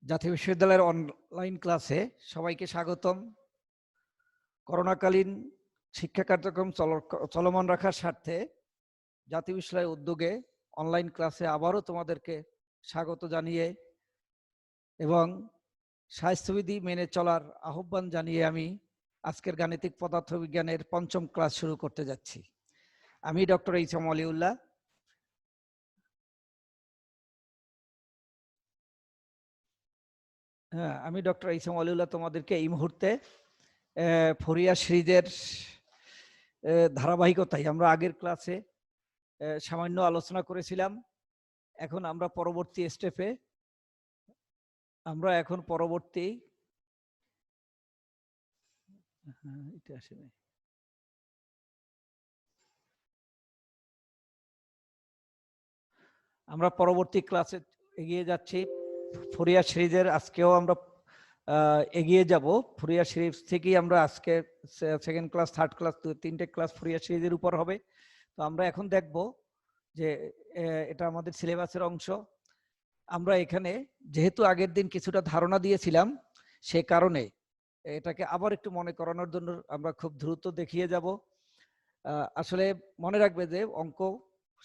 জাতীয় বিশ্ববিদ্যালয়ের অনলাইন ক্লাসে সবাইকে স্বাগতম। করোনাকালীন শিক্ষা কার্যক্রম চলমান রাখার স্বার্থে জাতীয় বিশ্ববিদ্যালয়ের উদ্যোগে অনলাইন ক্লাসে আবারও তোমাদেরকে স্বাগত জানিয়ে এবং স্বাস্থ্যবিধি মেনে চলার আহ্বান জানিয়ে আমি আজকের গাণিতিক পদার্থবিজ্ঞানের পঞ্চম ক্লাস শুরু করতে যাচ্ছি। আমি ডক্টর ইসাম আলিউল্লাহ। আমি ডক্টর ইসাম আলিউল্লাহ তোমাদেরকে এই মুহূর্তে ফোরিয়ার সিরিজের ধারাবাহিকতায় আমরা আগের ক্লাসে সামান্য আলোচনা করেছিলাম। এখন আমরা পরবর্তী স্টেপে আমরা পরবর্তী ক্লাসে এগিয়ে যাচ্ছি। ফোরিয়ার সিরিজের আজকেও আমরা এগিয়ে যাব। ফোরিয়ার সিরিজ থেকেই আমরা আজকে সেকেন্ড ক্লাস, থার্ড ক্লাস, তিনটে ক্লাস ফোরিয়ার সিরিজের উপর হবে। তো আমরা এখন দেখব যে এটা আমাদের সিলেবাসের অংশ। আমরা এখানে যেহেতু আগের দিন কিছুটা ধারণা দিয়েছিলাম, সে কারণে এটাকে আবার একটু মনে করানোর জন্য আমরা খুব দ্রুত দেখিয়ে যাব। আসলে মনে রাখবে যে অঙ্ক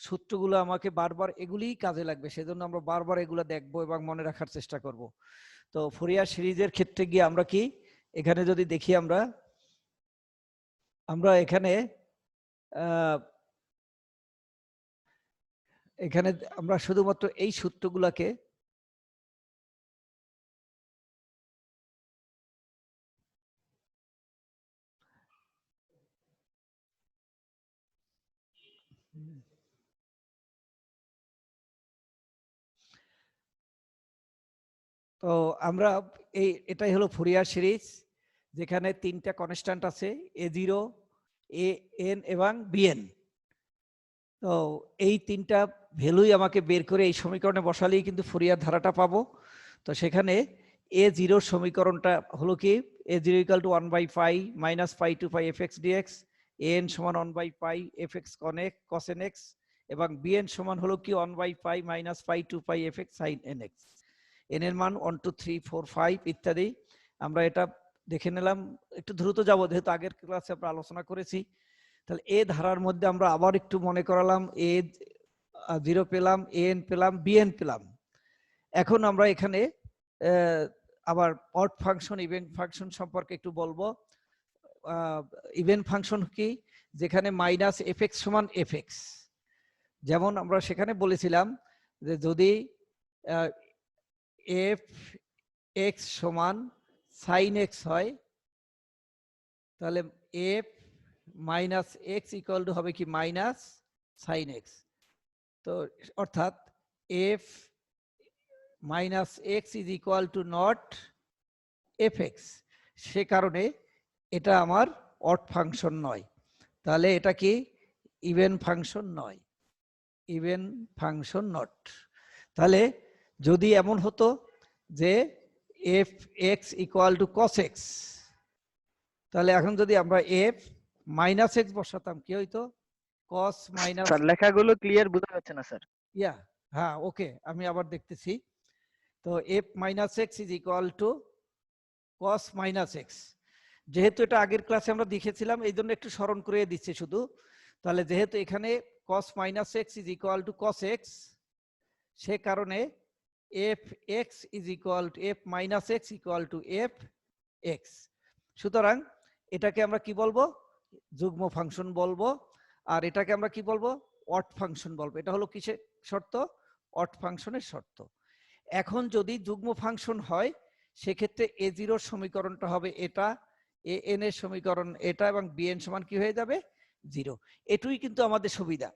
সূত্রগুলো আমাকে বারবার এগুলিই কাজে লাগবে, সেজন্য আমরা বারবার এগুলো দেখবো এবং মনে রাখার চেষ্টা করব। তো ফোরিয়ার সিরিজের ক্ষেত্রে গিয়ে আমরা কি এখানে যদি দেখি, আমরা এখানে আমরা শুধুমাত্র এই সূত্রগুলোকে তো আমরা এটাই হলো ফোরিয়ার সিরিজ, যেখানে তিনটা কনস্ট্যান্ট আছে, a0, an এবং bn। তো এই তিনটা ভ্যালুই আমাকে বের করে এই সমীকরণে বসালেই কিন্তু ফোরিয়ার ধারাটা পাবো। তো সেখানে a0 সমীকরণটা হলো কি, a0 = 1/π - π to π fx dx, an সমান 1/π fx cos nx এবং bn সমান হলো কি 1/π - π to π fx sin nx। n এর মান 1 2 3 4 5 ইত্যাদি। আমরা এটা দেখে নিলাম, একটু দ্রুত যাব যেহেতু আগের ক্লাসে আমরা আলোচনা করেছি। তাহলে এ ধারার মধ্যে আমরা আবার একটু মনে করালাম, a0 পেলাম, an পেলাম, bn পেলাম। এখন আমরা এখানে আবার অড ফাংশন, ইভেন ফাংশন সম্পর্কে একটু বলবো। ইভেন ফাংশন কি, যেখানে -fx সমান fx। যেমন আমরা সেখানে বলেছিলাম যে যদি f(x) সমান sin x হয়, তাহলে f - x = হবে কি sin x। তো অর্থাৎ f - x = not fx, সে কারণে এটা আমার অড ফাংশন নয়। তাহলে এটা কি ইভেন ফাংশন নয়, ইভেন ফাংশন নট। তাহলে যদি এমন হতো যে fx = cos x, তাহলে এখন যদি আমরা f - x বসাতাম কি হইতো, cos - স্যার লেখাগুলো ক্লিয়ার বোঝা যাচ্ছে না স্যার। হ্যাঁ, ওকে, আমি আবার দেখতেছি। তো f - x = cos - x, যেহেতু এটা আগের ক্লাসে আমরা দেখেছিলাম এই জন্য একটু স্মরণ করিয়ে দিচ্ছি শুধু। তাহলে যেহেতু এখানে cos - x = cos x, সে কারণে f(x) = fx। সুতরাং এটাকে আমরা কি বলবো, যুগ্ম ফাংশন বলবো। আর এটাকে আমরা কি বলবো, অড ফাংশন বলবো। এটা হলো কিসের শর্ত, অড ফাংশনের শর্ত। এখন যদি যুগ্ম ফাংশন হয়, সেক্ষেত্রে a0 সমীকরণটা হবে এটা, an এর সমীকরণ এটা এবং bn সমান কি হয়ে যাবে, 0। এটুই কিন্তু আমাদের সুবিধা।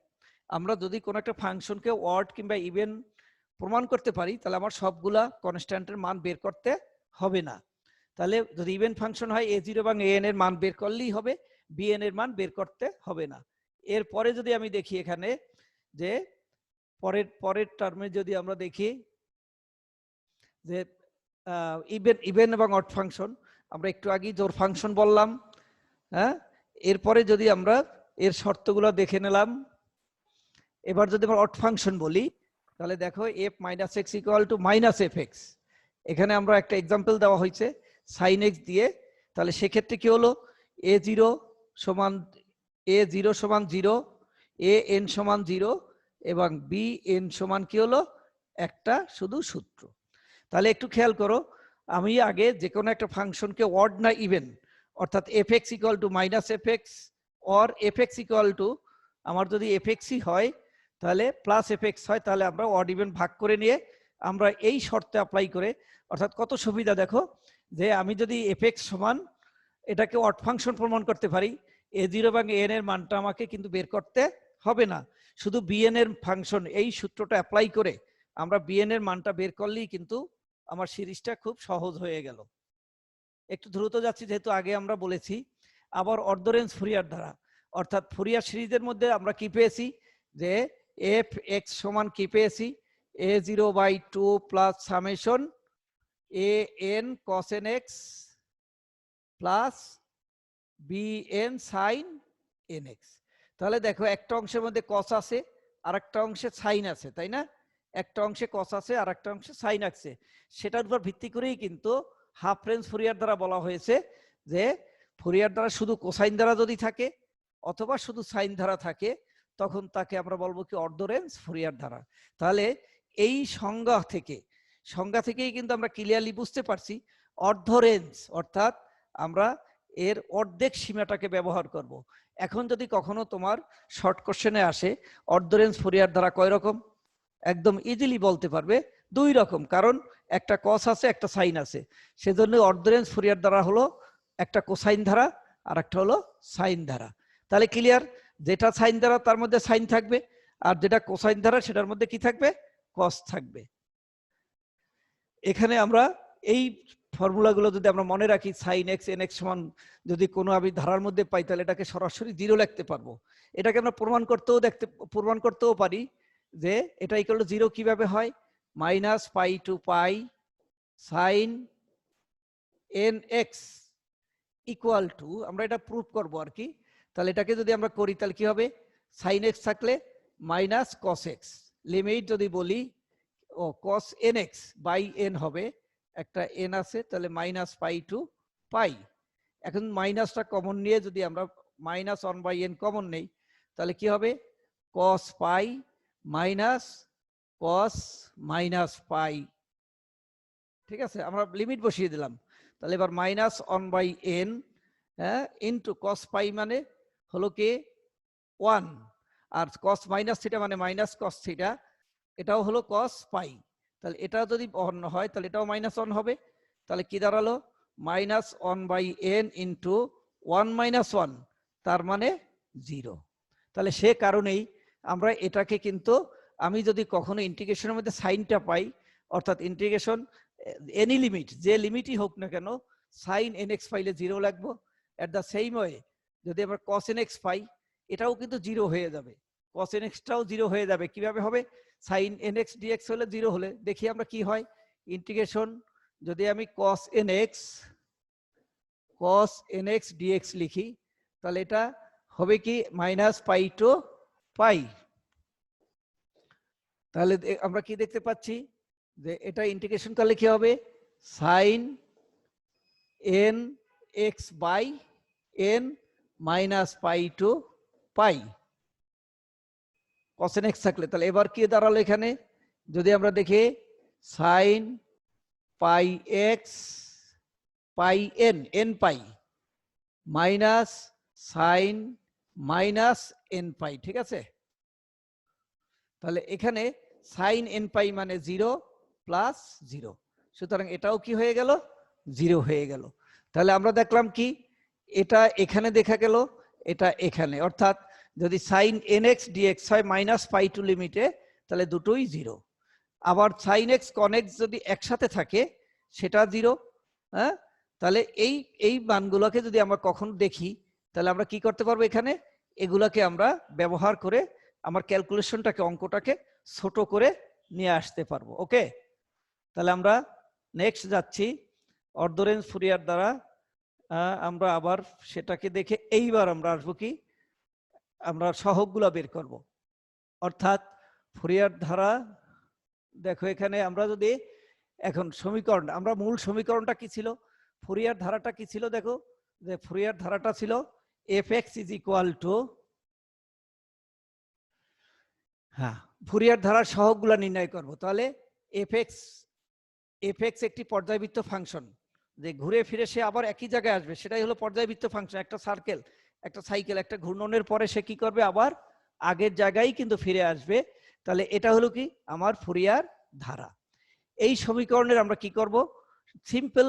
আমরা যদি কোনো একটা ফাংশনকে অড কিংবা ইভেন প্রমাণ করতে পারি, তাহলে আমার সবগুলা কনস্ট্যান্টের মান বের করতে হবে না। তাহলে যদি ইভেন ফাংশন হয়, a0 এবং an এর মান বের করলেই হবে, bn এর মান বের করতে হবে না। এরপরে যদি আমি দেখি এখানে যে পরের টার্মে যদি আমরা দেখি যে ইভেন এবং অড ফাংশন, আমরা একটু আগেই জোড় ফাংশন বললাম। হ্যাঁ, এরপরে যদি আমরা এর শর্তগুলো দেখে নিলাম। এবার যদি আমরা অড ফাংশন বলি, তাহলে দেখো f - x = -fx, এখানে আমরা একটা এক্সাম্পল দেওয়া হয়েছে সাইন এক্স দিয়ে, তাহলে সেক্ষেত্রে কি হলো a0 সমান a0 সমান 0, an সমান 0 এবং bn সমান কি হলো একটা শুধু সূত্র। তাহলে একটু খেয়াল করো, আমি আগে যে কোনো একটা ফাংশনকে অড না ইভেন, অর্থাৎ fx equal to minus fx or fx equal to, আমার যদি fxই হয় তাহলে প্লাস fx হয়, তাহলে আমরা অড ইভেন ভাগ করে নিয়ে আমরা এই শর্তে অ্যাপ্লাই করে, অর্থাৎ কত সুবিধা দেখো, যে আমি যদি fx সমান এটাকে অড ফাংশন প্রমাণ করতে পারি, a0 এবং an এর মানটা আমাকে কিন্তু বের করতে হবে না, শুধু bn এর ফাংশন এই সূত্রটা অ্যাপ্লাই করে আমরা bn এর মানটা বের করলেই কিন্তু আমার সিরিজটা খুব সহজ হয়ে গেল। একটু দ্রুত যাচ্ছি যেহেতু আগে আমরা বলেছি। আবার অর্ধরেঞ্জ ফুরিয়ার দ্বারা, অর্থাৎ ফুরিয়ার সিরিজের মধ্যে আমরা কি পেয়েছি, যে এফ এক্স সমান কি পেয়েছি, a0/2 plus summation an cos nx plus bn sin nx। তাহলে দেখো একটা অংশের মধ্যে cos আছে আর একটা অংশে sin আছে, তাই না? একটা অংশে cos আছে আর একটা অংশে sin আছে, সেটার উপর ভিত্তি করেই কিন্তু হাফ রেঞ্জ ফুরিয়ার দ্বারা বলা হয়েছে যে ফুরিয়ার দ্বারা শুধু কোসাইন দ্বারা যদি থাকে অথবা শুধু সাইন দ্বারা থাকে তখন তাকে আমরা বলবো কি অর্ধ রেঞ্জ ফুরিয়ার দ্বারা। তাহলে এই সংজ্ঞা থেকেই কিন্তু আমরা ক্লিয়ারলি বুঝতে পারছি অর্ধ রেঞ্জ অর্থাৎ আমরা এর অর্ধেক সীমাটাকে ব্যবহার করব। এখন যদি কখনো তোমার শর্ট কোশ্চেনে আসে অর্ধ রেঞ্জ ফুরিয়ার দ্বারা কয় রকম, একদম ইজিলি বলতে পারবে দুই রকম, কারণ একটা কস আছে একটা সাইন আছে, সেজন্য অর্ধ রেঞ্জ ফুরিয়ার দ্বারা হলো একটা কোসাইন ধারা আর একটা হলো সাইন ধারা। তাহলে ক্লিয়ার, যেটা সাইন ধারা তার মধ্যে সাইন থাকবে আর যেটা কোসাইন ধারা সেটার মধ্যে কি থাকবে, কস থাকবে। এখানে আমরা এই ফর্মুলাগুলো যদি আমরা মনে রাখি, সাইন এক্স এন এক্স সমান যদি কোনো আমি ধারার মধ্যে পাই তাহলে এটাকে সরাসরি 0 লিখতে পারবো। এটাকে আমরা প্রমাণ করতেও পারি যে এটা ইকুয়াল টু 0 কিভাবে হয়, -π to π sin nx equal to, আমরা এটা প্রুফ করব আর কি। তাহলে এটাকে যদি আমরা করি তাহলে কি হবে, sin x থাকলে মাইনাস cos x, লিমিট যদি বলি ও cos nx বাই n হবে, একটা n আছে তাহলে -π to π। এখন মাইনাসটা কমন নিয়ে যদি আমরা -1/n কমন নেই তাহলে কি হবে, cos π মাইনাস cos -π। ঠিক আছে, আমরা লিমিট বসিয়ে দিলাম, তাহলে এবার -1/n ইন্টু cos π মানে হলো কি 1, আর cos - থিটা মানে মাইনাস cos থিটা, এটাও হলো cos π। তাহলে এটা যদি 1 হয় তাহলে এটাও -1 হবে, তাহলে কি দাঁড়ালো -1/n ইন্টু 1 - 1, তার মানে 0। তাহলে সে কারণেই আমরা এটাকে কিন্তু আমি যদি কখনো ইন্টিগ্রেশনের মধ্যে সাইনটা পাই, অর্থাৎ ইন্টিগ্রেশন এনি লিমিট, যে লিমিটই হোক না কেন, সাইন nx পাইলে 0 লাগবো। এট দ্য সেম ওয়ে যদি আমরা cos nx পাই এটাও কিন্তু 0 হয়ে যাবে, cos nx টাও 0 হয়ে যাবে। কিভাবে হবে, সাইন nx dx হলে 0 হলে দেখি আমরা কি হয়, ইন্টিগ্রেশন যদি আমি cos nx dx লিখি তাহলে এটা হবে কি -π to π। তাহলে আমরা কি দেখতে পাচ্ছি যে এটা ইন্টিগ্রেশন করলে কি হবে, sin nx by n -π to π cos nx থাকলে। তাহলে এবার কি দাঁড়ালো এখানে, যদি আমরা দেখি sin πx πn nπ minus sin -nπ, ঠিক আছে। তাহলে এখানে sin nπ মানে 0 প্লাস 0, সুতরাং এটাও কি হয়ে গেল, 0 হয়ে গেল। তাহলে আমরা দেখলাম কি, এটা এখানে দেখা গেল, এটা এখানে, অর্থাৎ যদি sin nx dx হয় -π টু লিমিটে তাহলে দুটোই 0। আবার sin x con x যদি একসাথে থাকে সেটা 0। হ্যাঁ, তাহলে এই মানগুলোকে যদি আমরা কখনো দেখি তাহলে আমরা কি করতে পারবো, এখানে এগুলাকে আমরা ব্যবহার করে আমার ক্যালকুলেশনটাকে অঙ্কটাকে ছোট করে নিয়ে আসতে পারবো। ওকে, তাহলে আমরা নেক্সট যাচ্ছি অর্ধ রেঞ্জ ফুরিয়ার দ্বারা। আমরা আবার সেটাকে দেখে এইবার আমরা আসবো কি, আমরা সহগগুলা বের করব। অর্থাৎ ফুরিয়ার ধারা দেখো এখানে আমরা যদি এখন সমীকরণ, আমরা মূল সমীকরণটা কি ছিল, ফুরিয়ার ধারাটা কি ছিল, দেখো যে ফুরিয়ার ধারাটা ছিল f(x) ইজ ইকুয়াল টু, হ্যাঁ ফুরিয়ার ধারার সহগগুলো নির্ণয় করব। তাহলে f(x) একটি পর্যায়বৃত্ত ফাংশন, যে ঘুরে ফিরে সে আবার একই জায়গায় আসবে, সেটাই হলো পর্যায়বৃত্ত ফাংশন। একটা সার্কেল, একটা সাইকেল, একটা ঘূর্ণনের পরে সে কি করবে, আবার আগের জায়গায় কিন্তু ফিরে আসবে। তাহলে এটা হলো কি আমার ফুরিয়ার ধারা। এই সমীকরণের আমরা কি করব, সিম্পল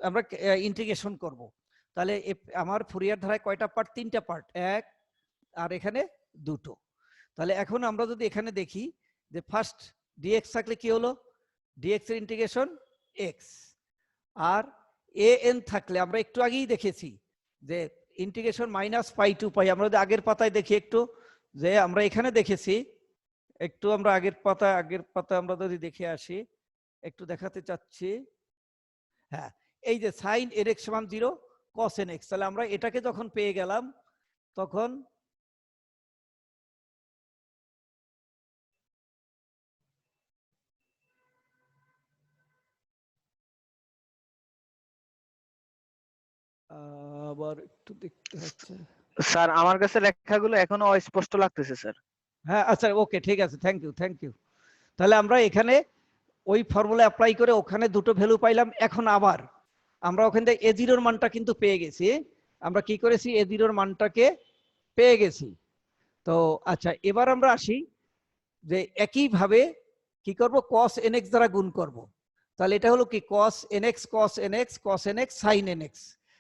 আমরা ইন্টিগ্রেশন করব। তাহলে আমার ফুরিয়ার ধারায় কয়টা পার্ট, তিনটা পার্ট, এক আর এখানে দুটো। তাহলে এখন আমরা যদি এখানে দেখি যে ফার্স্ট dx থাকলে কি হলো, dx এর ইন্টিগ্রেশন x, আর an থাকলে আমরা একটু আগেই দেখেছি যে ইন্টিগ্রেশন -π টু π। আমরা যদি আগের পাতায় দেখি একটু, যে আমরা এখানে দেখেছি একটু, আমরা আগের পাতা আমরা যদি দেখে আসি, একটু দেখাতে চাচ্ছি, হ্যাঁ এই যে sin nx সমান 0 cos nx। তাহলে আমরা এটাকে যখন পেয়ে গেলাম তখন আবার একটু দেখতে হচ্ছে, স্যার আমার কাছে লেখাগুলো এখনো অস্পষ্ট লাগতেছে স্যার। হ্যাঁ আচ্ছা ওকে ঠিক আছে, থ্যাংক ইউ। তাহলে আমরা এখানে ওই ফর্মুলা অ্যাপ্লাই করে ওখানে দুটো ভ্যালু পাইলাম। এখন আবার আমরা ওখান থেকে a0 এর মানটা কিন্তু পেয়ে গেছি। আমরা কি করেছি, a0 এর মানটাকে পেয়ে গেছি। তো আচ্ছা এবার আমরা আসি যে একইভাবে কি করব, cos nx দ্বারা গুণ করব। তাহলে এটা হলো কি cos nx cos nx cos nx sin nx।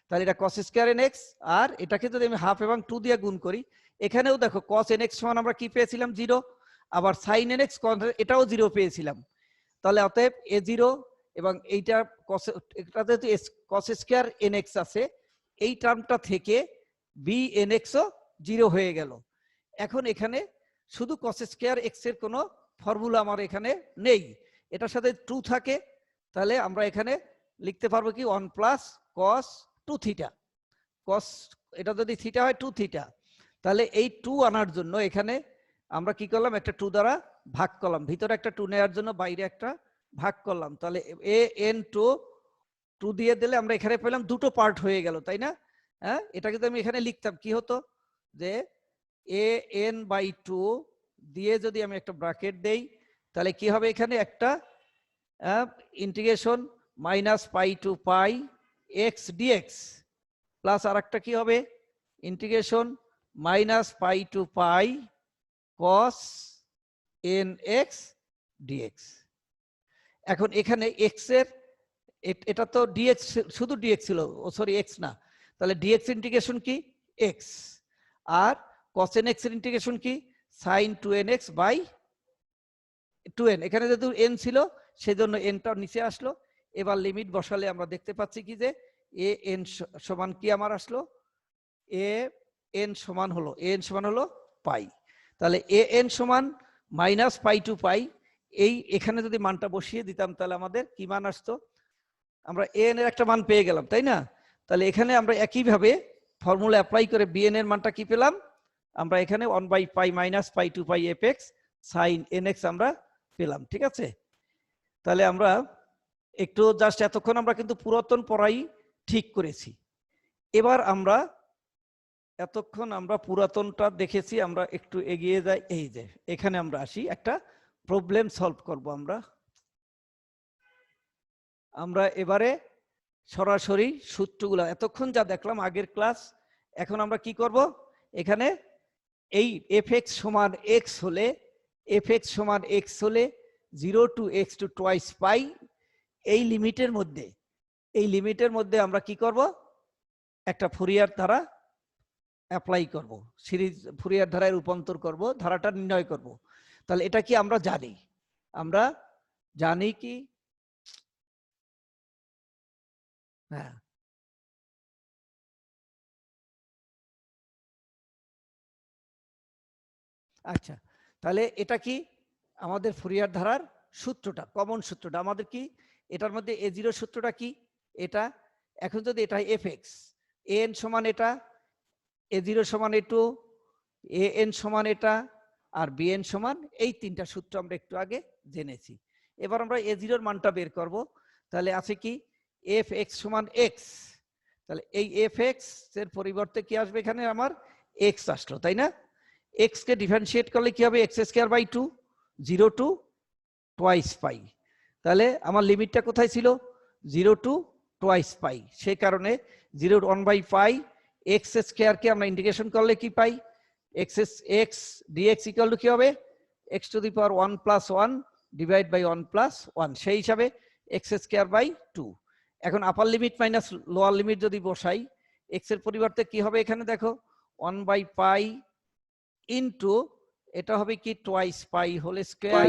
তাহলে এটা cos স্কয়ার nx, আর এটাকে যদি আমি হাফ এবং 2 দিয়ে গুণ করি, এখানেও দেখো cos nx সমান আমরা কি পেয়েছিলাম 0, আবার sin nx এটাও 0 পেয়েছিলাম। তাহলে অতএব a0 এবং এইটা cos, এটা যেহেতু cos স্কয়ার nx আছে, এই টার্মটা থেকে bnx ও 0 হয়ে গেল। এখন এখানে শুধু cos স্কয়ার x এর কোনো ফর্মুলা আমার এখানে নেই, এটার সাথে 2 থাকে। তাহলে আমরা এখানে লিখতে পারবো কি 1 প্লাস cos 2 থিটা, cos এটা যদি থিটা হয় 2 থিটা। তাহলে এই 2 আনার জন্য এখানে আমরা কি করলাম, একটা 2 দ্বারা ভাগ করলাম, ভিতরে একটা 2 নেওয়ার জন্য বাইরে একটা ভাগ করলাম। তাহলে an2 দিয়ে দিলে আমরা এখানে পেলাম দুটো পার্ট হয়ে গেল, তাই না? হ্যাঁ এটা কিন্তু আমি এখানে লিখতাম কি হতো, যে an/2 দিয়ে যদি আমি একটা ব্র্যাকেট দেই, তাহলে কি হবে, এখানে একটা integration -π to π x dx, plus আর একটা কি হবে, integration -π to π cos nx dx। এখন এখানে x এর, এটা তো dx, শুধু dx ছিল, ও সরি x না, তাহলে dx ইন্টিগ্রেশন কি x, আর cos nx এর ইন্টিগ্রেশন কি sin 2nx বাই 2n। এখানে যেহেতু n ছিল সেজন্য nটা নিচে আসলো। এবার লিমিট বসালে আমরা দেখতে পাচ্ছি কি যে an সমান কি আমার আসলো, an সমান হলো পাই। তাহলে an সমান -π টু π, এই এখানে যদি মানটা বসিয়ে দিতাম তাহলে আমাদের কি মান আসতো, আমরা an এর একটা মান পেয়ে গেলাম, তাই না? তাহলে এখানে আমরা একইভাবে ফর্মুলা অ্যাপ্লাই করে bn এর মানটা কি পেলাম, আমরা এখানে 1/π -π টু π fx sin nx আমরা পেলাম, ঠিক আছে? তাহলে আমরা একটু জাস্ট এতক্ষণ আমরা কিন্তু পুরাতন পড়াই ঠিক করেছি। এবার আমরা এতক্ষণ আমরা পুরাতনটা দেখেছি, আমরা একটু এগিয়ে যাই। এই যে এখানে আমরা আসি, একটা প্রবলেম সলভ করব আমরা এবারে সরাসরি সূত্রগুলো, এতক্ষণ যা দেখলাম আগের ক্লাস, এখন আমরা কি করব, এখানে এই fx সমান x হলে, fx সমান x হলে 0 to x to twice পাই, এই লিমিটের মধ্যে আমরা কি করব, একটা ফুরিয়ার ধারা অ্যাপ্লাই করব, সিরিজ ফুরিয়ার ধারায় রূপান্তর করব, ধারাটা নির্ণয় করব। তাহলে এটা কি আমরা জানি কি, হ্যাঁ আচ্ছা, তাহলে এটা কি আমাদের ফুরিয়ার ধারার সূত্রটা, কমন সূত্রটা আমাদের কি, এটার মধ্যে a0 সূত্রটা কি, এটা এখন যদি এটা fx, an সমান এটা, a0 সমান a2, an সমান এটা, আর bn সমান এই তিনটা সূত্র আমরা একটু আগে জেনেছি। এবার আমরা এ জিরোর মানটা বের করব। তাহলে আছে কি এফ এক্স সমান এক্স, তাহলে এই এফ এক্স এর পরিবর্তে কি আসবে এখানে আমার এক্স আসলো, তাই না? এক্স কে ডিফারেন্সিয়েট করলে কি হবে x square by 2, 0 to twice pi. তাহলে আমার লিমিটটা কোথায় ছিল 0 টু টোয়াইস পাই, সেই কারণে 0/1 এক্স স্কয়ার কে আমরা ইন্টিগ্রেশন করলে কি পাই x x dx equal to কি হবে x to the power 1 plus 1 divide by 1 plus 1, সেই হিসাবে এক্স স্কয়ার বাই 2। এখন upper limit minus lower limit যদি বসাই এক্স এর পরিবর্তে কি হবে এখানে দেখো 1/পাই ইনটু এটা হবে কি টোয়াইস পাই হোল স্কয়ার।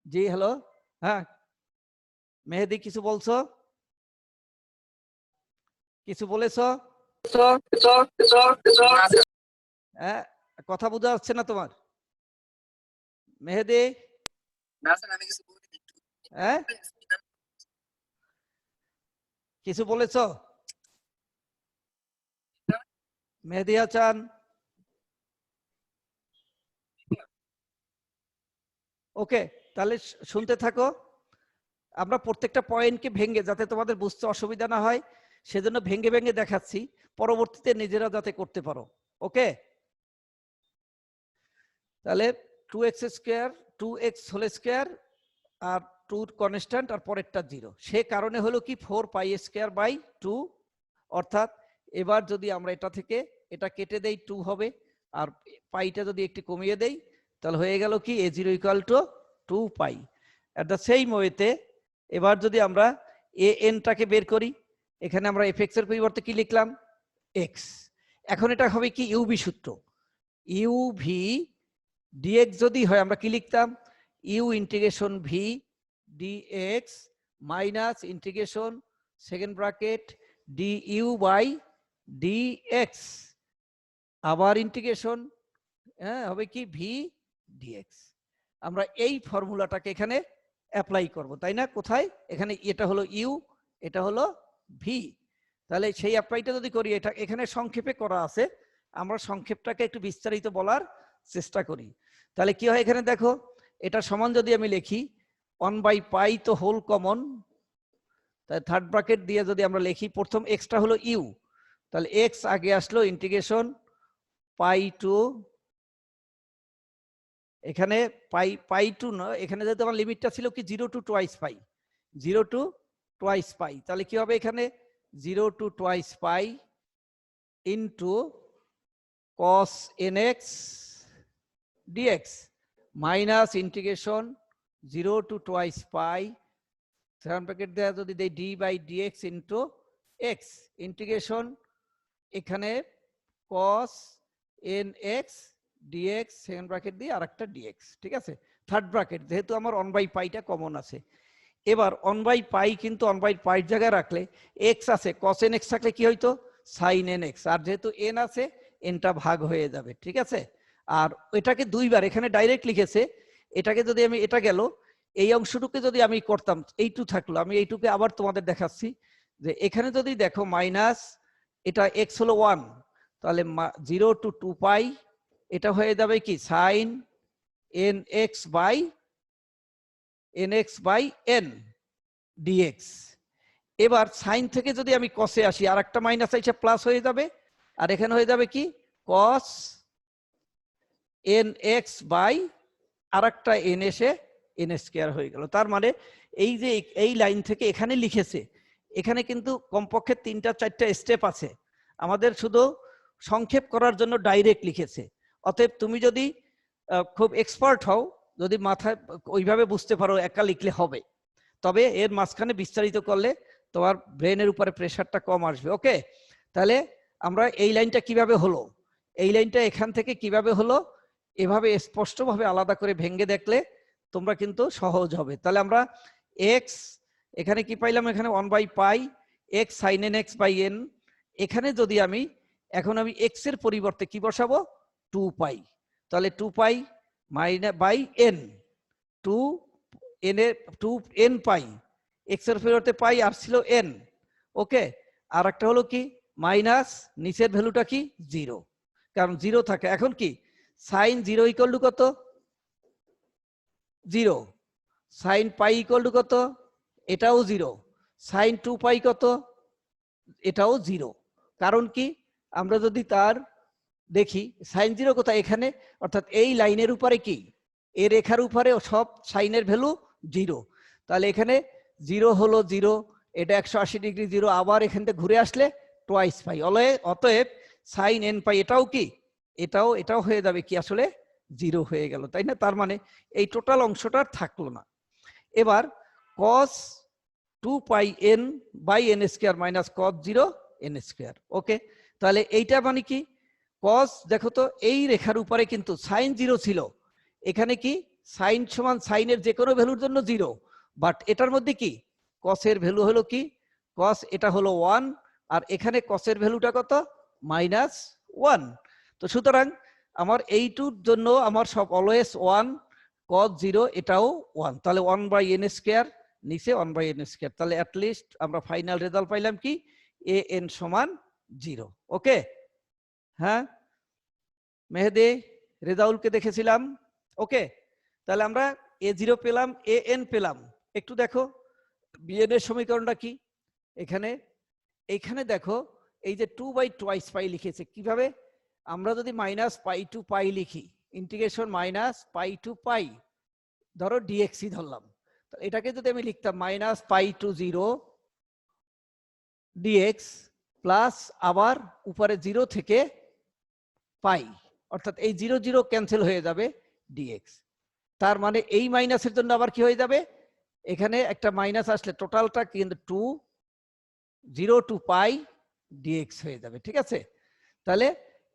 জি হ্যালো, হ্যাঁ মেহেদি কিছু বলছো, কিছু বলেছো? হ্যাঁ কথা বোঝা যাচ্ছে না তোমার মেহেদি? হ্যাঁ কিছু বলেছো মেহেদি হাসান? ওকে, তাহলে শুনতে থাকো। আমরা প্রত্যেকটা পয়েন্টকে ভেঙে, যাতে তোমাদের বুঝতে অসুবিধা না হয় সেজন্য ভেঙে ভেঙে দেখাচ্ছি, পরবর্তীতে নিজেরা যাতে করতে পারো। ওকে, তাহলে 2x square 2x whole square আর 2 কনস্ট্যান্ট আর পরেরটা 0, সে কারণে হলো কি 4 পাই স্কয়ার বাই 2, অর্থাৎ এবার যদি আমরা এটা থেকে এটা কেটে দেই 2 হবে, আর পাইটা যদি একটু কমিয়ে দেই তাহলে হয়ে গেল কি a0 equal to 2 pi. At the same ওয়েতে এবার যদি আমরা an টাকে বের করি, এখানে আমরা fx এর পরিবর্তে কি লিখলাম x, এখন এটা হবে কি ইউভি সূত্র, ইউভি ডিএক্স যদি হয় আমরা কি লিখতাম u integration v dx minus integration second bracket d u by dx, আবার ইন্টিগ্রেশন হবে কি ভি ডিএক্স। আমরা এই ফর্মুলাটাকে এখানে অ্যাপ্লাই করব, তাই না? কোথায় এখানে এটা হলো ইউ, এটা হলো ভি, তাহলে সেই অ্যাপ্লাইটা যদি করি, এটা এখানে সংক্ষেপে করা আছে, আমরা সংক্ষেপটাকে একটু বিস্তারিত বলার চেষ্টা করি। তাহলে কি হয় এখানে দেখো, এটা সমান যদি আমি লিখি 1/পাই তো হোল কমন, তাই থার্ড ব্র্যাকেট দিয়ে যদি আমরা লিখি, প্রথম এক্সটা হলো ইউ, তাহলে এক্স আগে আসলো ইন্টিগ্রেশন পাই টু, এখানে পাই টু না, এখানে যেহেতু আমার লিমিটটা ছিল কি 0 to twice pi, 0 to twice pi, তাহলে কি হবে এখানে 0 to twice pi into cos nx dx minus integration 0 to twice pi second bracket দেয়া যদি দেই d by dx into x integration এখানে cos nx dx second bracket দিয়ে আরেকটা dx, ঠিক আছে? থার্ড ব্র্যাকেট যেহেতু আমার 1/পাইটা কমন আছে, এবার 1/পাই কিন্তু 1/পাই জায়গায় রাখলে x আছে, cos nx থাকলে কি হইতো sin nx, আর যেহেতু n আছে nটা ভাগ হয়ে যাবে, ঠিক আছে? আর এটাকে দুইবার এখানে ডাইরেক্ট লিখেছে, এটাকে যদি আমি এটা গেল এই অংশটুকে যদি আমি করতাম এইটু থাকলো, আমি এইটুকে আবার তোমাদের দেখাচ্ছি যে এখানে যদি দেখো মাইনাস এটা x হলো 1, তাহলে 0 টু 2 পাই এটা হয়ে যাবে কি sin nx by n dx। এবার সাইন থেকে যদি আমি কসে আসি আর একটা মাইনাস এসে প্লাস হয়ে যাবে, আর এখানে হয়ে যাবে কি cos nx বাই আর একটা n এসে n স্কয়ার হয়ে গেল। তার মানে এই যে এই লাইন থেকে এখানে লিখেছে, এখানে কিন্তু কমপক্ষে 3-4টা স্টেপ আছে, আমাদের শুধু সংক্ষেপ করার জন্য ডাইরেক্ট লিখেছে। অতএব তুমি যদি খুব এক্সপার্ট হও, যদি মাথায় ওইভাবে বুঝতে পারো একা লিখলে হবে, তবে এর মাঝখানে বিস্তারিত করলে তোমার ব্রেনের উপরে প্রেসারটা কম আসবে। ওকে, তাহলে আমরা এই লাইনটা কিভাবে হলো, এই লাইনটা এখান থেকে কিভাবে হলো, এভাবে স্পষ্টভাবে আলাদা করে ভেঙে দেখলে তোমরা কিন্তু সহজ হবে। তাহলে আমরা এক্স এখানে কি পাইলাম, এখানে 1/পাই x sine n x by n, এখানে যদি আমি এখন আমি এক্স এর পরিবর্তে কি বসাবো 2 পাই, তাহলে 2 pi minus by n, 2 n pi, x এর পরিবর্তে পাই আর ছিল n। ওকে, আর একটা হলো কি মাইনাস নিচের ভ্যালুটা কি 0, কারণ 0 থাকে। এখন কি সাইন 0 ইকুয়াল টু কত 0, সাইন পাই ইকুয়াল টু কত, এটাও 0, সাইন 2 পাই কত, এটাও 0। কারণ কি, আমরা যদি তার দেখি সাইন 0 কোথায়, এখানে, অর্থাৎ এই লাইনের উপরে কি, এই রেখার উপরে সব সাইনের ভ্যালু 0। তাহলে এখানে 0 হলো 0, এটা 180 ডিগ্রি 0, আবার এখান থেকে ঘুরে আসলে টোয়াইস পাই। অতএব সাইন n পাই এটাও কি, এটাও হয়ে যাবে কি আসলে 0 হয়ে গেল, তাই না? তার মানে এই টোটাল অংশটা থাকলো না। এবার cos 2 pi n by n square minus cos 0 n square. Okay, তাহলে এইটা মানে কি, cos দেখো তো এই রেখার উপরে কিন্তু সাইন 0 ছিল, এখানে কি সাইন সমান সাইনের যে কোনো ভ্যালুর জন্য 0, বাট এটার মধ্যে কি cos এর ভ্যালু হলো কি, cos এটা হলো 1, আর এখানে cos এর ভ্যালুটা কত, -1। তো সুতরাং আমার এইটুর জন্য আমার সব অলওয়েজ 1, cos 0 এটাও 1, তাহলে 1/n স্কয়ার, নিচে 1/n স্কয়ার। তাহলে অ্যাট লিস্ট আমরা ফাইনাল রেজাল্ট পাইলাম কি, an সমান 0। ওকে, হ্যাঁ মেহেদি, রেজাউলকে দেখেছিলাম। ওকে, তাহলে আমরা a0 পেলাম, an পেলাম। একটু দেখো bn এর সমীকরণটা কি, এখানে দেখো এই যে 2/2 পাই লিখেছে, কিভাবে, আমরা যদি -π টু পাই লিখি, ইন্টিগ্রেশন -π টু পাই, ধরো dx ধরলাম, এটাকে যদি আমি লিখতাম -π টু 0 dx প্লাস আবার উপরে 0 থেকে পাই, অর্থাৎ এই 0 0 ক্যান্সেল হয়ে যাবে dx। তার মানে এই মাইনাসের জন্য আবার কি হয়ে যাবে, এখানে একটা মাইনাস আসলে টোটালটা কিন্তু 0 টু পাই dx হয়ে যাবে, ঠিক আছে? তাহলে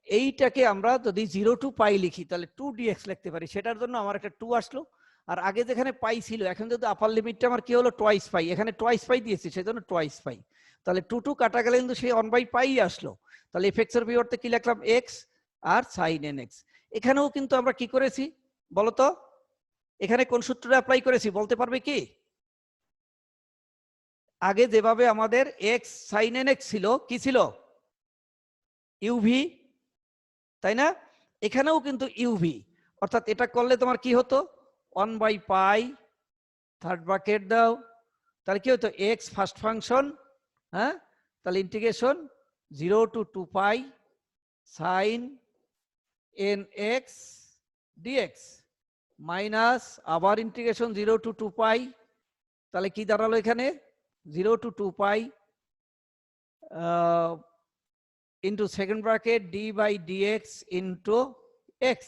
এইটাকে আমরা যদি 0 টু পাই লিখি তাহলে 2 dx লিখতে পারি, সেটার জন্য আমার একটা 2 আসলো। আর আগে যেখানে পাই ছিল, এখন যদি আপার লিমিটটা আমার কি হলো, টোয়াইস পাই, এখানে টোয়াইস পাই দিয়েছি সেজন্য টোয়াইস পাই, তাহলে 2 কাটা গেলে কিন্তু সেই 1/পাই আসলো। তাহলে এফ এক্স এর পরিবর্তে কি লিখলাম, x আর সাইন nx। এখানেও কিন্তু আমরা কি করেছি বলতো, এখানে কোন সূত্রটা অ্যাপ্লাই করেছি বলতে পারবে কি? আগে যেভাবে আমাদের x sin nx ছিল, কি ছিল, ইউভি, তাই না? এখানেও কিন্তু ইউভি, অর্থাৎ এটা করলে তোমার কি হতো, 1/পাই, থার্ড ব্র্যাকেট দাও, তাহলে কি হতো, x ফার্স্ট ফাংশন, হ্যাঁ, তাহলে ইন্টিগ্রেশন 0 টু 2 পাই সাইন nx dx মাইনাস আবার ইন্টিগ্রেশন 0 টু 2 পাই, তাহলে কি দাঁড়ালো এখানে, 0 two 2 pi into second bracket d by dx into x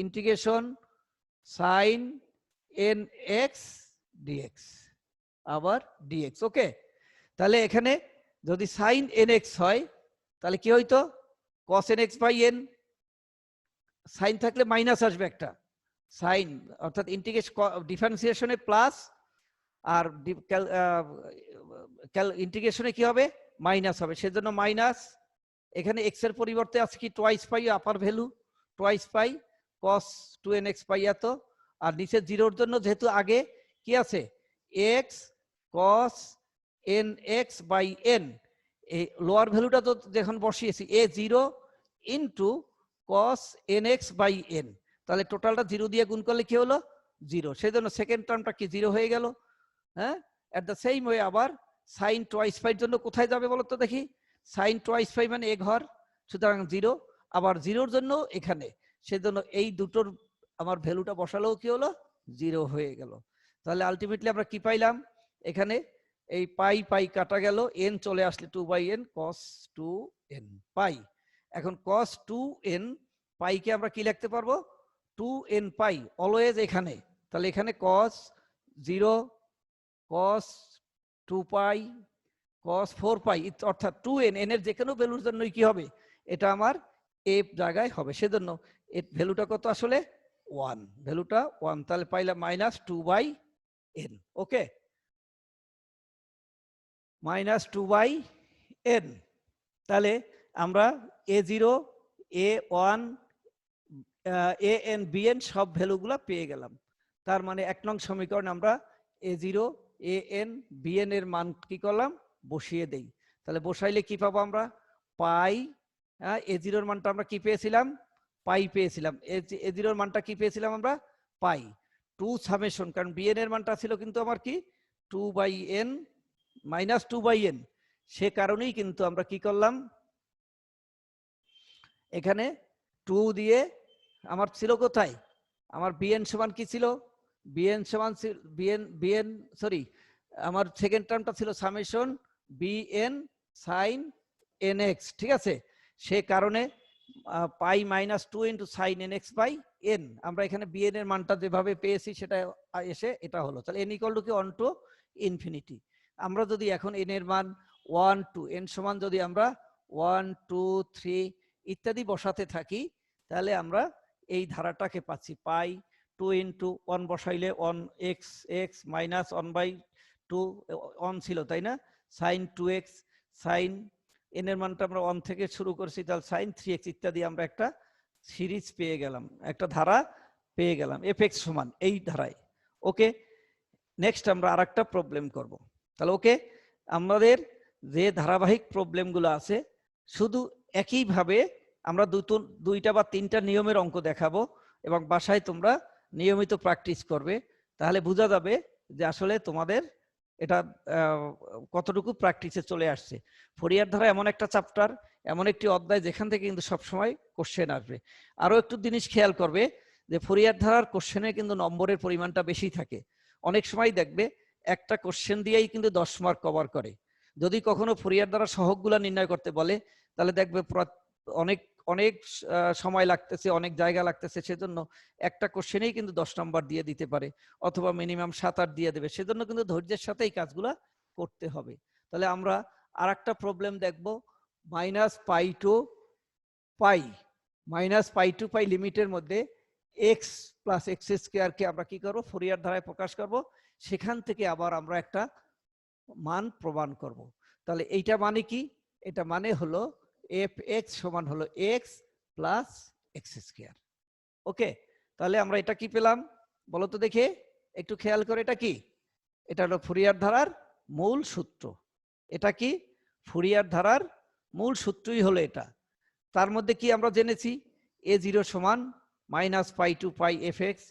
integration sin nx dx আবার dx। ওকে, তাহলে এখানে যদি sin nx হয় তাহলে কি হইতো, cos nx by n, sine থাকলে মাইনাস আসবে একটা সাইন, অর্থাৎ ইন্টিগ্রেশন ডিফারেন্সিয়েশনে প্লাস, আর ইন্টিগ্রেশনে কি হবে, মাইনাস হবে, সেজন্য মাইনাস। এখানে x এর পরিবর্তে আছে কি, twice pi upper value, twice pi cos 2nx pi এত, আর নিচে 0 জন্য যেহেতু আগে কি আছে x cos nx by n, এই লোয়ার ভ্যালুটা তো যখন বসিয়েছি a0 into cos nx by n, তাহলে টোটালটা 0 দিয়ে গুণ করলে কি হলো 0, সেজন্য সেকেন্ড টার্মটা কি 0 হয়ে গেল। হ্যাঁ, এট দ্য সেম ওয়ে আবার সাইন টোয়াইস পাইর জন্য কোথায় যাবে বলো তো দেখি, সাইন টোয়াইস পাই মানে এ ঘর, সুতরাং 0, আবার 0-র জন্য এখানে, সেজন্য এই দুটোর আমার ভ্যালুটা বসালেও কি হলো 0 হয়ে গেল। তাহলে আলটিমেটলি আমরা কি পাইলাম, এখানে এই পাই পাই কাটা গেল, n চলে আসলে 2/n cos 2n পাই। এখন cos 2n পাইকে আমরা কি লিখতে পারবো, 2n পাই অলওয়েজ এখানে, তাহলে এখানে cos 0 cos 2 পাই cos 4 পাই, অর্থাৎ 2n, n এর যে কোনো ভ্যালুর জন্যই কি হবে, এটা আমার a জায়গায় হবে, সেজন্য এর ভ্যালুটা কত আসলে 1, ভ্যালুটা 1, তাহলে পাইলাম -2/n। ওকে, -2/n, তাহলে আমরা a0 a1 an bn সব ভ্যালুগুলো পেয়ে গেলাম। তার মানে 1 নং সমীকরণ আমরা a0 an bn এর মান কি করলাম, বসিয়ে দেই। তাহলে বসাইলে কি পাবো আমরা, পাই, a0 এর মানটা আমরা কি পেয়েছিলাম, পাই পেয়েছিলাম, a0 এর মানটা কি পেয়েছিলাম আমরা, পাই, টু সামেশন, কারণ বিএন এর মানটা ছিল কিন্তু আমার কি 2/n মাইনাস 2/n, সে কারণেই কিন্তু আমরা কি করলাম এখানে 2 দিয়ে আমার ছিল কোথায়, আমার বিএন সমান কি ছিল, বিএন সমান বিএন সরি আমার সেকেন্ড টার্মটা ছিল summation b n sine n x, ঠিক আছে। সে কারণে pi minus 2 into sine n x by n, আমরা এখানে বিএন এর মানটা যেভাবে পেয়েছি সেটা এসে এটা হলো। তাহলে এন ইকুয়াল টু কি 1 টু ইনফিনিটি। আমরা যদি এখন এন এর মান 1 টু এন সমান যদি আমরা 1 2 3 ইত্যাদি বসাতে থাকি, তাহলে আমরা এই ধারাটাকে পাচ্ছি পাই 2 ইন্টু 1 বসাইলে 1 এক্স এক্স মাইনাস 1/2 1 ছিল তাই না, সাইন 2x সাইন এন এর মানটা আমরা 1 থেকে শুরু করছি, তাহলে সাইন 3x ইত্যাদি আমরা একটা সিরিজ পেয়ে গেলাম, একটা ধারা পেয়ে গেলাম এফ সমান এই ধারায়। ওকে, নেক্সট আমরা আরেকটা প্রবলেম করব। তাহলে ওকে, আমাদের যে ধারাবাহিক প্রবলেমগুলো আছে শুধু একইভাবে আমরা দুইটা বা তিনটা নিয়মের অঙ্ক দেখাবো এবং বাসায় তোমরা নিয়মিত প্র্যাকটিস করবে, তাহলে বোঝা যাবে যে আসলে তোমাদের এটা কতটুকু প্র্যাকটিসে চলে আসছে। ফোরিয়ার ধারা এমন একটা চ্যাপ্টার, এমন একটি অধ্যায় যেখান থেকে কিন্তু সবসময় কোশ্চেন আসবে। আরো একটু জিনিস খেয়াল করবে যে ফোরিয়ার ধারার কোশ্চেনে কিন্তু নম্বরের পরিমাণটা বেশি থাকে। অনেক সময় দেখবে একটা কোশ্চেন দিয়েই কিন্তু 10 মার্ক কভার করে। যদি কখনো ফোরিয়ার ধারা সহগগুলা নির্ণয় করতে বলে তাহলে দেখবে অনেক অনেক সময় লাগতেছে, অনেক জায়গা লাগতেছে, সেজন্য একটা কোশ্চেনেই কিন্তু 10 নাম্বার দিয়ে দিতে পারে অথবা মিনিমাম 7-8 দিয়ে দেবে। সেজন্য কিন্তু ধৈর্যের সাথে এই কাজগুলা করতে হবে। তাহলে আমরা আর একটা প্রবলেম দেখব, মাইনাস পাই টু পাই লিমিটের মধ্যে এক্স প্লাস এক্স স্কোয়ারকে আমরা কি করব, ফোরিয়ার ধারায় প্রকাশ করব, সেখান থেকে আবার আমরা একটা মান প্রমাণ করব। তাহলে এইটা মানে কি, এটা মানে হলো এফ এক্স সমান হলো এক্স প্লাস এক্স স্কোয়ার। ওকে, তাহলে আমরা এটা কি পেলাম বলো তো দেখে, একটু খেয়াল করে, এটা কি, এটা হলো ফুরিয়ার ধারার মূল সূত্র। এটা কি ফুরিয়ার ধারার মূল সূত্রই হলো এটা। তার মধ্যে কি আমরা জেনেছি, এ জিরো সমান minus pi to pi F x,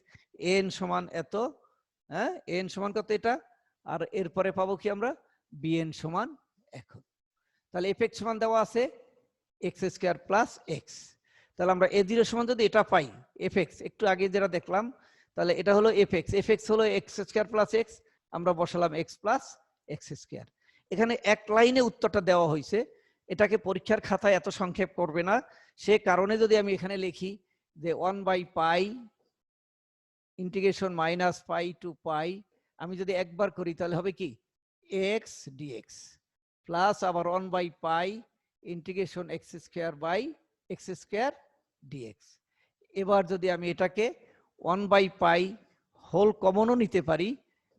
N সমান এত, হ্যাঁ এন সমান কত এটা, আর এরপরে পাবো কি আমরা বিএন সমান এখন। তাহলে এফ এক্স সমান দেওয়া আছে এক্স স্কোয়ার প্লাস এক্স, তাহলে আমরা এ জিরো সমান যদি এটা পাই এফ এক্স, একটু আগে যেটা দেখলাম, তাহলে এটা হলো এফ এক্স হলো এক্স স্কোয়ার প্লাস এক্স, আমরা বসালাম এক্স প্লাস এক্স স্কোয়ার। এখানে এক লাইনে উত্তরটা দেওয়া হয়েছে, এটাকে পরীক্ষার খাতায় এত সংক্ষেপ করবে না, সে কারণে যদি আমি এখানে লিখি যে 1/পাই ইন্টিগ্রেশন মাইনাস পাই টু পাই, আমি যদি একবার করি তাহলে হবে কি এক্স ডিএক্স প্লাস আবার 1/পাই integration x square by x square dx. এবার যদি আমি এটাকে 1/পাই হোল কমনও নিতে পারি,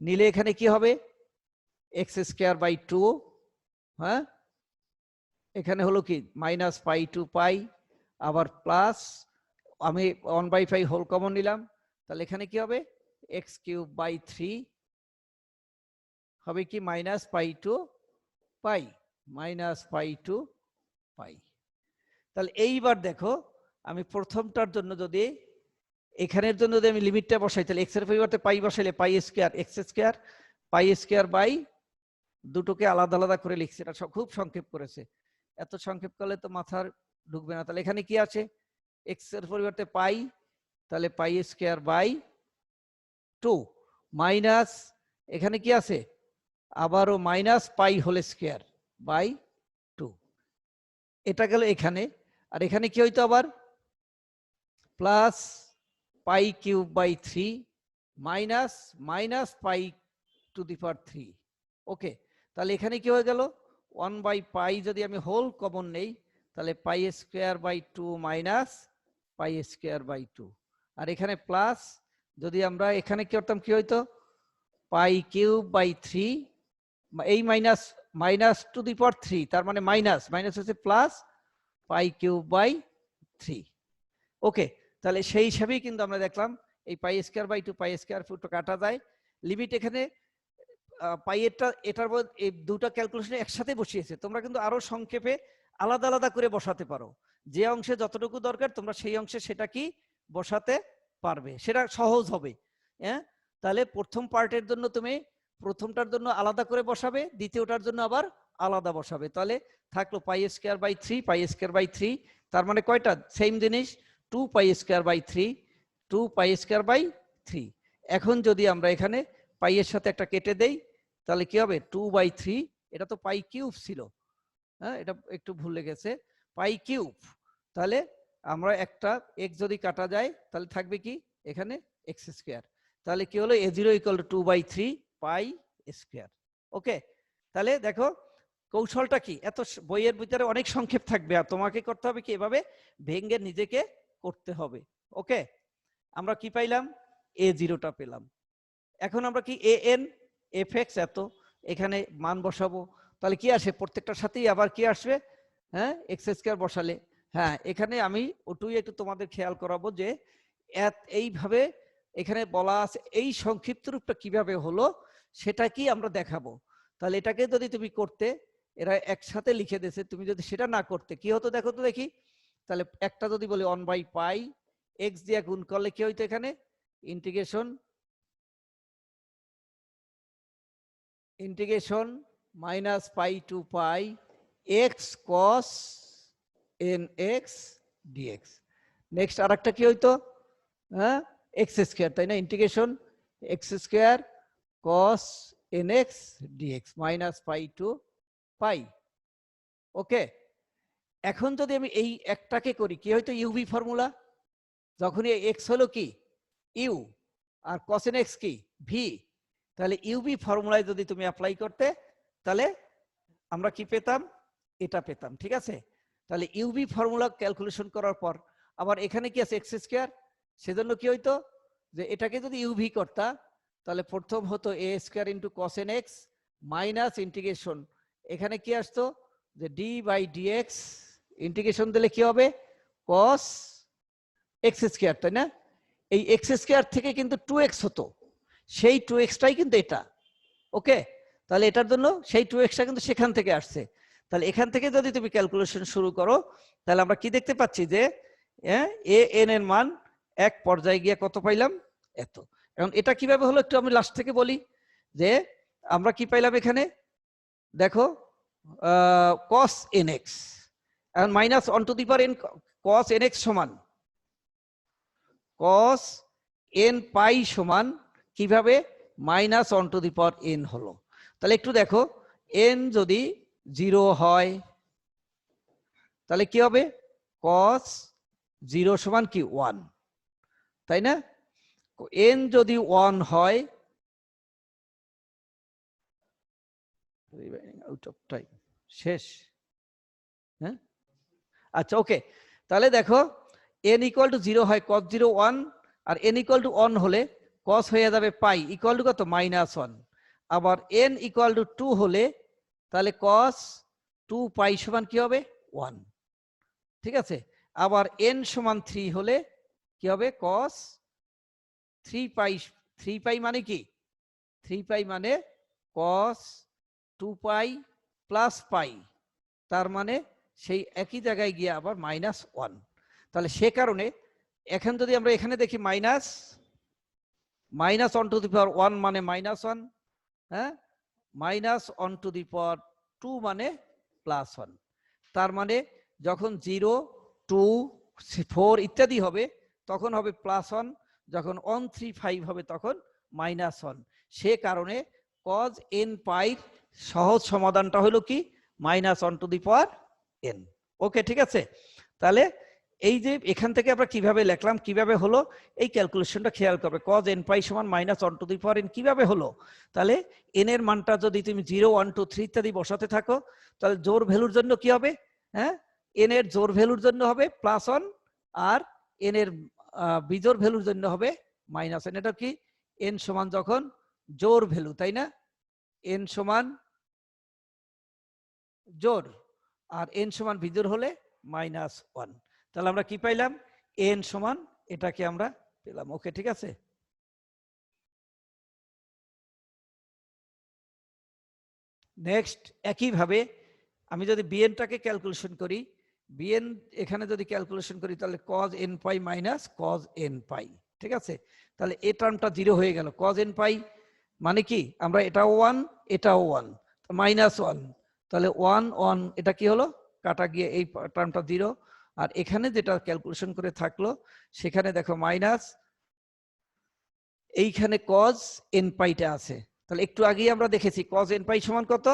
নিলে এখানে কি হবে এক্স স্কোয়ার বাই 2, হ্যাঁ এখানে হলো কি মাইনাস পাই টু পাই, আবার প্লাস আমি 1/5 হোল কমন নিলাম, তাহলে এখানে কি হবে এক্স কিউব বাই 3 হবে কি minus pi to pi minus pi to পাই। তাহলে এইবার দেখো আমি প্রথমটার জন্য যদি এখানের জন্য যদি আমি লিমিটটা বসাই, তাহলে এক্স এর পরিবর্তে পাই বসাইলে pi square x square pi square by, দুটোকে আলাদা আলাদা করে লিখছি, এটা খুব সংক্ষেপ করেছে, এত সংক্ষেপ করলে তো মাথার ঢুকবে না। তাহলে এখানে কি আছে এক্স এর পরিবর্তে পাই, তাহলে পাই স্কোয়ার বাই 2 মাইনাস এখানে কি আছে আবারও minus pi whole square by 2, এটা গেল এখানে। আর এখানে কি হইতো আবার plus pi cube by 3 minus minus pi to the power 3। Okay, তাহলে এখানে কি হয়ে গেল 1/পাই যদি আমি হোল কমন নেই, তাহলে pi square by 2 minus pi square by 2, আর এখানে প্লাস যদি আমরা এখানে কি করতাম কি হইতো পাই কিউব বাই 3, এই minus minus to the power 3, তার মানে মাইনাস মাইনাস হচ্ছে plus pi cube by 3। Okay, তাহলে সেই হিসাবেই কিন্তু আমরা দেখলাম এই pi square by 2 pi square ফুট কাটা যায়, লিমিট এখানে পাই এটার এই দুটো ক্যালকুলেশন একসাথে বসিয়েছে, তোমরা কিন্তু আরো সংক্ষেপে আলাদা আলাদা করে বসাতে পারো, যে অংশে যতটুকু দরকার তোমরা সেই অংশে সেটা কি বসাতে পারবে, সেটা সহজ হবে। হ্যাঁ, তাহলে প্রথম পার্টের জন্য তুমি প্রথমটার জন্য আলাদা করে বসাবে, দ্বিতীয়টার জন্য আবার আলাদা বসাবে। তাহলে থাকলো pi square by 3, pi square by 3, তার মানে কয়টা সেম জিনিস 2 pi square by 3, 2 pi square by 3। এখন যদি আমরা এখানে পাই এর সাথে একটা কেটে দেই তাহলে কি হবে 2/3, এটা তো পাই কিউব ছিল, হ্যাঁ এটা একটু ভুলে গেছে, পাই কিউব। তাহলে আমরা একটা এক্স যদি কাটা যায় তাহলে থাকবে কি এখানে এক্স স্কোয়ার। তাহলে কি হলো a0 = 2/3 পাই স্কোয়ার। ওকে, তাহলে দেখো কৌশলটা কি, এত বইয়ের ভিতরে অনেক সংক্ষেপ থাকবে আর তোমাকে করতে হবে কি এভাবে ভেঙে নিজেকে করতে হবে। ওকে, আমরা কি পাইলাম a0টা পেলাম। এখন আমরা কি an fx এত এখানে মান বসাবো, তাহলে কি আসে প্রত্যেকটার সাথেই আবার কি আসবে, হ্যাঁ এক্স স্কয়ার বসালে। হ্যাঁ এখানে আমি ওটুই একটু তোমাদের খেয়াল করাবো যে এইভাবে এখানে বলা আছে এই সংক্ষিপ্ত রূপটা কিভাবে হলো সেটা কি আমরা দেখাবো। তাহলে এটাকে যদি তুমি করতে এরা একসাথে লিখে দিয়েছে, তুমি যদি সেটা না করতে কি হতো দেখো তো দেখি। তাহলে একটা যদি বলি 1/পাই এক্স দিয়ে গুণ করলে কি হইতো এখানে integration minus pi to pi x cos n x dx. Next আর একটা কি হইতো, হ্যাঁ এক্স স্কোয়ার, তাই না, integration x square cos n x dx minus pi to pi. Okay, এখন যদি আমি এই একটাকে করি কি হয়তো ইউভি ফর্মুলা, যখন এক্স হলো কি ইউ আর কস এন এক্স কি ভি, তাহলে ইউভি ফর্মুলায় যদি তুমি অ্যাপ্লাই করতে তাহলে আমরা কি পেতাম এটা পেতাম। ঠিক আছে, তাহলে ইউভি ফর্মুলা ক্যালকুলেশন করার পর আবার এখানে কি আছে এক্স স্কোয়ার, সেজন্য কি হইতো যে এটাকে যদি ইউভি করতা তাহলে প্রথম হতো a square into cos n x minus integration এখানে কি আসতো যে ডি বাই ডিএক্স ইন্টিগ্রেশন দিলে কি হবে কস এক্স স্কোয়ার, তাই না। এই এক্স স্কোয়ার থেকে কিন্তু 2x হতো, সেই 2xটাই কিন্তু এটা। ওকে, তাহলে এটার জন্য সেই 2xটা কিন্তু সেখান থেকে আসছে। তাহলে এখান থেকে যদি তুমি ক্যালকুলেশন শুরু করো তাহলে আমরা কি দেখতে পাচ্ছি যে এ এন এর মান এক পর্যায়ে গিয়ে কত পাইলাম এত। এখন এটা কিভাবে হলো একটু আমি লাস্ট থেকে বলি যে আমরা কি পাইলাম এখানে দেখো cos nx এখন minus 1 two the power n cos nx সমান cos n পাই সমান কিভাবে minus 1 two the power n হলো। তাহলে একটু দেখো n যদি 0 হয় তাহলে কি হবে cos 0 সমান কি 1, তাই না। n যদি 1 হয় আউট অফ টাইম শেষ, হ্যাঁ আচ্ছা ওকে, তাহলে দেখো n = 0 হয় cos 0 1 আর n = 1 হলে cos হয়ে যাবে পাই ইকুয়াল টু কত -1, আবার n = 2 হলে তাহলে cos 2 পাই সমান কি হবে 1। ঠিক আছে, আবার n সমান 3 হলে কি হবে cos 3 পাই, 3 পাই মানে কি 3 পাই মানে cos 2 পাই প্লাস পাই, তার মানে সেই একই জায়গায় গিয়ে আবার -1। তাহলে সে কারণে এখন যদি আমরা এখানে দেখি মাইনাস 1 টু দি পাওয়ার 1 মানে -1, হ্যাঁ -1 টু দি পাওয়ার 2 মানে +1। তার মানে যখন 0 2 4 ইত্যাদি হবে তখন হবে +1, যখন 1 3 5 হবে তখন -1। সে কারণে cos n পাই সহজ সমাধানটা হলো কি -1 টু দি পাওয়ার n। ওকে ঠিক আছে, তাহলে এই যে এখান থেকে আমরা কিভাবে লিখলাম কিভাবে হলো এই ক্যালকুলেশনটা খেয়াল করবে। cos n পাই সমান -1 টু দি পাওয়ার n কিভাবে হলো, তাহলে n এর মানটা যদি তুমি 0 1 2 3 ইত্যাদি বসাতে থাকো তাহলে জোর ভ্যালুর জন্য কি হবে, হ্যাঁ n এর জোর ভ্যালুর জন্য হবে +1 আর n এর বিজোড় ভ্যালুর জন্য হবে -1। এটা কি n সমান যখন জোর ভ্যালু, তাই না, n সমান জোর আর n সমান বিজোড় হলে -1। তাহলে আমরা কি পাইলাম n সমান এটাকে আমরা পেলাম। ওকে ঠিক আছে, নেক্সট একইভাবে আমি যদি bnটাকে ক্যালকুলেশন করি, bn এখানে যদি ক্যালকুলেশন করি তাহলে cos n পাই মাইনাস cos n পাই। ঠিক আছে? তাহলে এই টার্মটা 0 হয়ে গেল। cos n পাই মানে কি, আমরা এটাও 1 এটাও 1, -1, তাহলে 1 1 এটা কি হলো, কাটা গিয়ে এই টার্মটা 0। আর এখানে যেটা ক্যালকুলেশন করে থাকলো সেখানে দেখো মাইনাস, এইখানে cos n পাইটা আছে। তাহলে একটু আগেই আমরা দেখেছি cos n পাই সমান কত,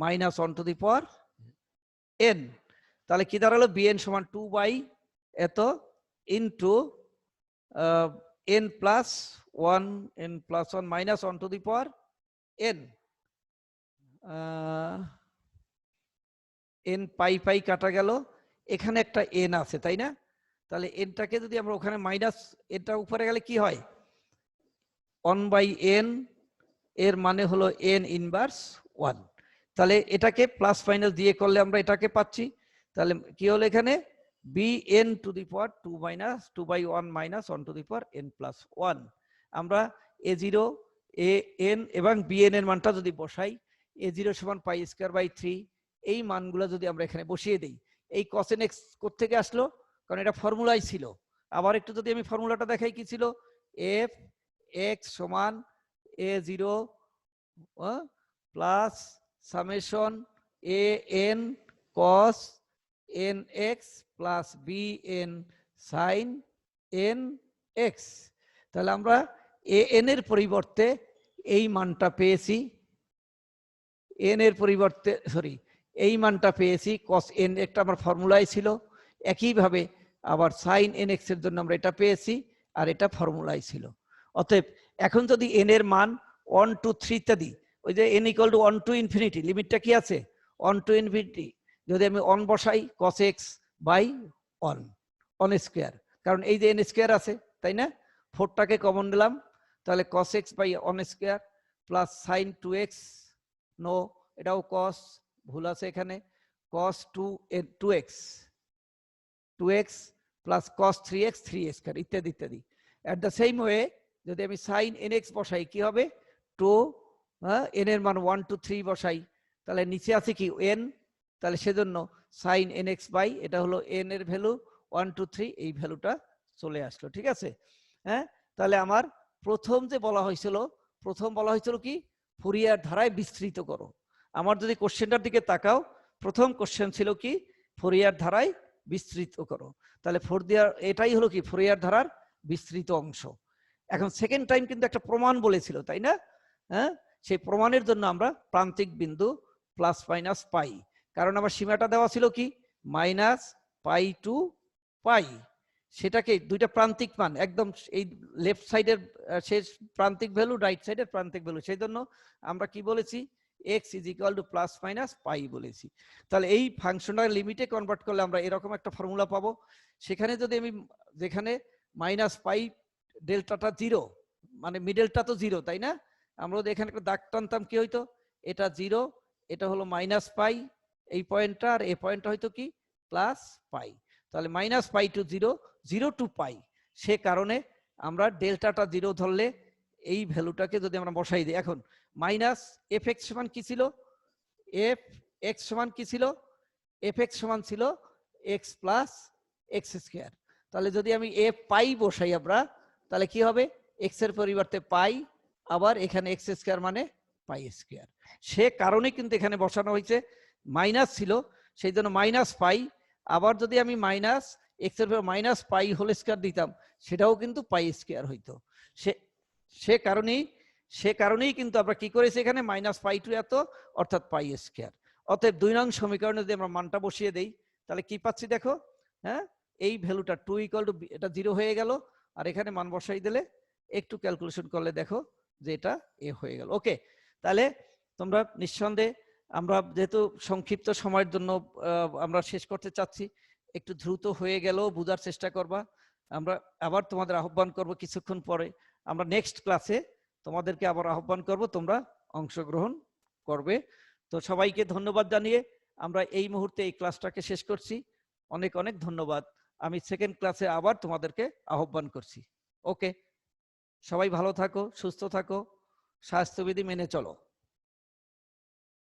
-1 n। তাহলে কি দাঁড়ালো, bn সমান 2 বাই এত into n plus 1 -1 n n পাই পাই কাটা গেল, এখানে একটা n আছে তাই না? তাহলে nটাকে যদি আমরা ওখানে মাইনাস, এটা উপরে গেলে কি হয়, 1/n এর মানে হলো n ইনভার্স 1। তাহলে এটাকে প্লাস মাইনাস দিয়ে করলে আমরা এটাকে পাচ্ছি। তাহলে কি হলো এখানে, bn two the power 2/1 -1 n plus 1। আমরা a0 an এবং bn এর মানটা যদি বসাই, a0 সমান π²/3, এই মানগুলো যদি আমরা এখানে বসিয়ে দেই, এই cos nx কোত্থেকে আসলো, কারণ এটা ফর্মুলাই ছিল। আবার একটু যদি আমি ফর্মুলাটা দেখাই, কি ছিল, f x সমান a0 plus summation a n cos nx plus bn sin nx। তাহলে আমরা a n এর পরিবর্তে এই মানটা পেয়েছি, n এর পরিবর্তে এই মানটা পেয়েছি, cos n একটা আমার ফর্মুলাই ছিল। একইভাবে আবার sin nx এর জন্য আমরা এটা পেয়েছি, আর এটা ফর্মুলাই ছিল। অতএব এখন যদি n এর মান 1 2 3 ইত্যাদি, ওই যে n = 1 to infinity, লিমিটটা কি আছে 1 to infinity, যদি আমি 1 বসাই cos x বাই 1 স্কয়ার, কারণ এই যে n স্কয়ার আছে তাই না, 4টাকে কমন নিলাম, তাহলে cos x বাই 1 square plus sin 2x, no এটাও cos, ভুল আছে এখানে, cos 2x plus cos 3x 3 square ইত্যাদি ইত্যাদি। এট দ্য সেম ওয়ে যদি আমি sin nx বসাই কি হবে, 2 n এর মান 1 to 3 বসাই, তাহলে নিচে আছে কি n, তাহলে সেজন্য sin nx বাই এটা হলো n এর ভ্যালু 1 to 3, এই ভ্যালুটা চলে আসলো। ঠিক আছে, হ্যাঁ। তাহলে আমার প্রথম যে বলা হয়েছিল, কি, ফুরিয়ার ধারায় বিস্তৃত করো। আমার যদি কোশ্চেনটার দিকে তাকাও, প্রথম কোশ্চেন ছিল কি, ফুরিয়ার ধারায় বিস্তৃত করো। তাহলে এটাই হলো কি ফুরিয়ার ধারার বিস্তৃত অংশ। এখন সেকেন্ড টাইম কিন্তু একটা প্রমাণ বলেছিল তাই না, হ্যাঁ, সেই প্রমাণের জন্য আমরা প্রান্তিক বিন্দু প্লাস মাইনাস পাই, কারণ আমার সীমাটা দেওয়া ছিল কি -π to π, সেটাকে দুইটা প্রান্তিক মান একদম এই লেফট সাইডের শেষ প্রান্তিক ভ্যালু, রাইট সাইডের প্রান্তিক ভ্যালু, সেই জন্য আমরা কি বলেছি, x = +-π বলেছি। তাহলে এই ফাংশনটার লিমিটে কনভার্ট করলে আমরা এরকম একটা ফর্মুলা পাবো। সেখানে যদি আমি, যেখানে -π ডেল্টাটা 0, মানে মিডলটা তো 0 তাই না, আমরা যদি এখানে একটা দাগ টানতাম কি হইতো, এটা 0, এটা হলো -π এই পয়েন্টটা, আর এই পয়েন্টটা হয়তো কি +π। তাহলে -π to 0, 0 to π, সে কারণে আমরা ডেল্টাটা 0 ধরলে এই ভ্যালুটাকে যদি আমরা বসাই দিই, এখন -fx সমান কি ছিল, fx সমান কি ছিল, fx সমান ছিল x প্লাস x স্কয়ার। তাহলে যদি আমি f পাই বসাই আমরা, তাহলে কি হবে, x এর পরিবর্তে পাই, আবার এখানে x স্কয়ার মানে পাই স্কয়ার। সে কারণে কিন্তু এখানে বসানো হয়েছে, মাইনাস ছিল সেই জন্য -π, আবার যদি আমি x এর পর -π হোল স্কয়ার দিতাম, সেটাও কিন্তু π স্কয়ার হইতো। সে কারণেই কিন্তু আমরা কি করেছি এখানে -π to এত, অর্থাৎ π স্কয়ার। অতএব 2 নং সমীকরণে যদি আমরা মানটা বসিয়ে দেই, তাহলে কি পাচ্ছি দেখো, হ্যাঁ, এই ভ্যালুটা 2 = এটা 0 হয়ে গেল, আর এখানে মান বসাই দিলে একটু ক্যালকুলেশন করলে দেখো যে এটা এ হয়ে গেল। ওকে, তাহলে তোমরা নিঃসন্দেহে, আমরা যেহেতু সংক্ষিপ্ত সময়ের জন্য আমরা শেষ করতে চাচ্ছি, একটু দ্রুত হয়ে গেলেও বোঝার চেষ্টা করবা। আমরা আবার তোমাদের আহ্বান করব কিছুক্ষণ পরে, আমরা নেক্সট ক্লাসে তোমাদেরকে আবার আহ্বান করব, তোমরা অংশগ্রহণ করবে। তো সবাইকে ধন্যবাদ জানিয়ে আমরা এই মুহূর্তে এই ক্লাসটাকে শেষ করছি। অনেক অনেক ধন্যবাদ। আমি সেকেন্ড ক্লাসে আবার তোমাদেরকে আহ্বান করছি। ওকে, সবাই ভালো থাকো, সুস্থ থাকো, স্বাস্থ্যবিধি মেনে চলো।